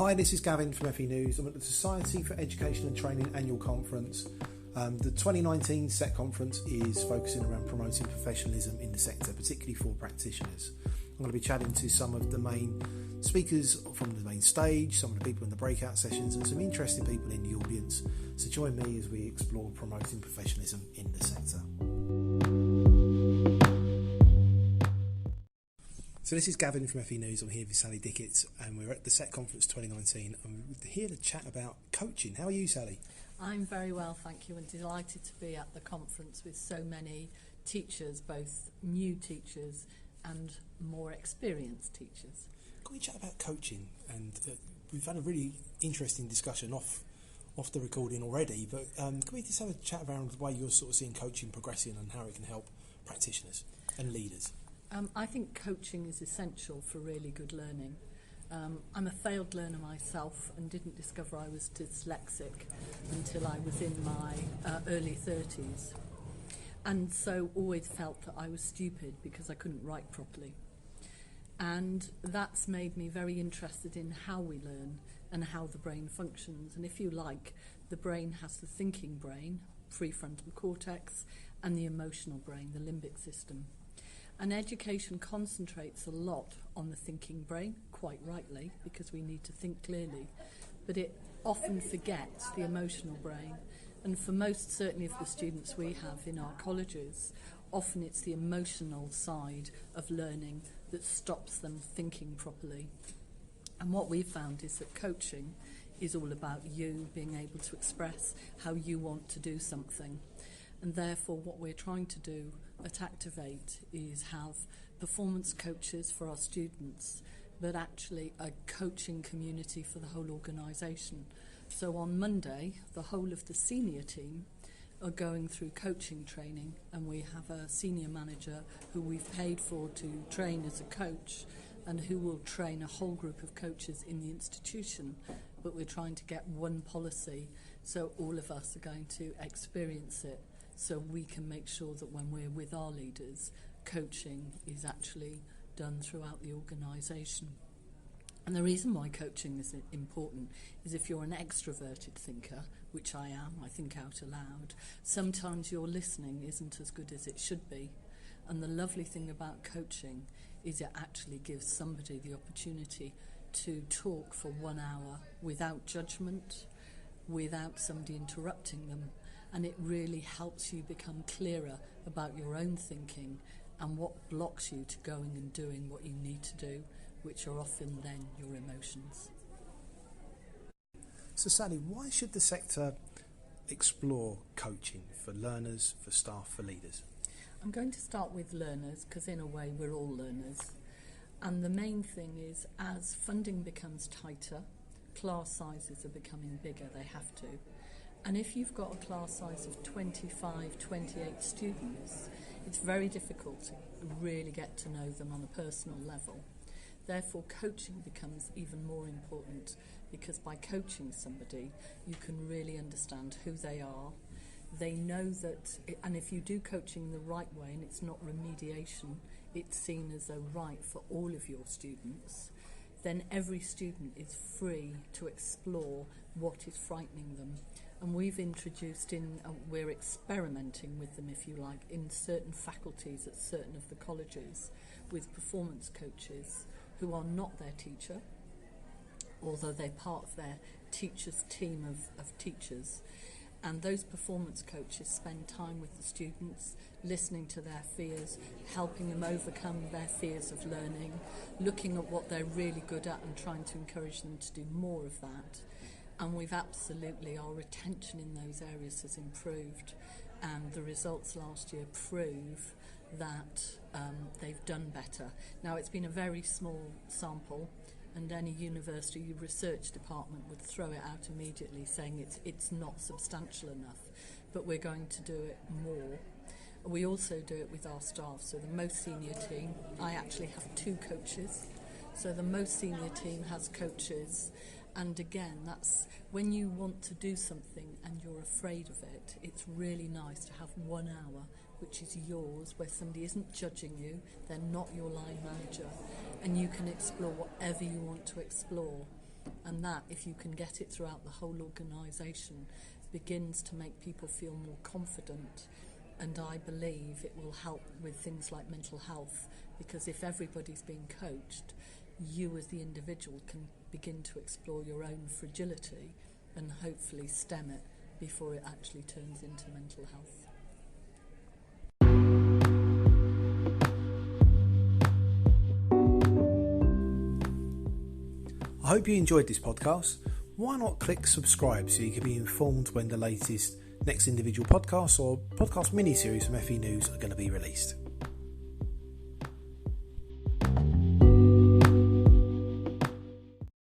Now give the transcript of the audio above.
Hi, this is Gavin from FE News. I'm at the Society for Education and Training annual conference. The 2019 SET conference is focusing around promoting professionalism in the sector, particularly for practitioners. I'm going to be chatting to some of the main speakers from the main stage, some of the people in the breakout sessions, and some interesting people in the audience. So join me as we explore promoting professionalism in the sector. So this is Gavin from FE News. I'm here with Sally Dicketts, and we're at the SET Conference 2019, and we're here to chat about coaching. How are you, Sally? I'm very well, thank you, and delighted to be at the conference with so many teachers, both new teachers and more experienced teachers. Can we chat about coaching? And we've had a really interesting discussion off the recording already, but can we just have a chat around the way you're sort of seeing coaching progressing and how it can help practitioners and leaders? I think coaching is essential for really good learning. I'm a failed learner myself and didn't discover I was dyslexic until I was in my early 30s. And so always felt that I was stupid because I couldn't write properly. And that's made me very interested in how we learn and how the brain functions. And if you like, the brain has the thinking brain, prefrontal cortex, and the emotional brain, the limbic system. And education concentrates a lot on the thinking brain, quite rightly, because we need to think clearly, but it often forgets the emotional brain. And for most, certainly, of the students we have in our colleges, often it's the emotional side of learning that stops them thinking properly. And what we've found is that coaching is all about you being able to express how you want to do something. And therefore, what we're trying to do at Activate is have performance coaches for our students, but actually a coaching community for the whole organisation. So on Monday, the whole of the senior team are going through coaching training, and we have a senior manager who we've paid for to train as a coach and who will train a whole group of coaches in the institution. But we're trying to get one policy, so all of us are going to experience it, so we can make sure that when we're with our leaders, coaching is actually done throughout the organisation. And the reason why coaching is important is if you're an extroverted thinker, which I am, I think out aloud, sometimes your listening isn't as good as it should be. And the lovely thing about coaching is it actually gives somebody the opportunity to talk for 1 hour without judgment, without somebody interrupting them. And it really helps you become clearer about your own thinking and what blocks you to going and doing what you need to do, which are often then your emotions. So Sally, why should the sector explore coaching for learners, for staff, for leaders? I'm going to start with learners because in a way we're all learners. And the main thing is as funding becomes tighter, class sizes are becoming bigger, they have to. And if you've got a class size of 25, 28 students, it's very difficult to really get to know them on a personal level. Therefore, coaching becomes even more important because by coaching somebody, you can really understand who they are. They know that, and if you do coaching the right way and it's not remediation, it's seen as a right for all of your students, then every student is free to explore what is frightening them. And we've introduced we're experimenting with them, if you like, in certain faculties at certain of the colleges with performance coaches who are not their teacher, although they're part of their teacher's team of teachers. And those performance coaches spend time with the students, listening to their fears, helping them overcome their fears of learning, looking at what they're really good at and trying to encourage them to do more of that. And we've absolutely, our retention in those areas has improved, and the results last year prove that they've done better. Now, it's been a very small sample, and any university research department would throw it out immediately saying it's not substantial enough, but we're going to do it more. We also do it with our staff, so the most senior team, I actually have 2 coaches, so the most senior team has coaches. And again, that's when you want to do something and you're afraid of it, it's really nice to have 1 hour which is yours, where somebody isn't judging you, they're not your line manager, and you can explore whatever you want to explore. And that, if you can get it throughout the whole organisation, begins to make people feel more confident. And I believe it will help with things like mental health, because if everybody's being coached, you as the individual can begin to explore your own fragility and hopefully stem it before it actually turns into mental health. I hope you enjoyed this podcast. Why not click subscribe so you can be informed when the latest next individual podcasts or podcast mini-series from FE News are going to be released.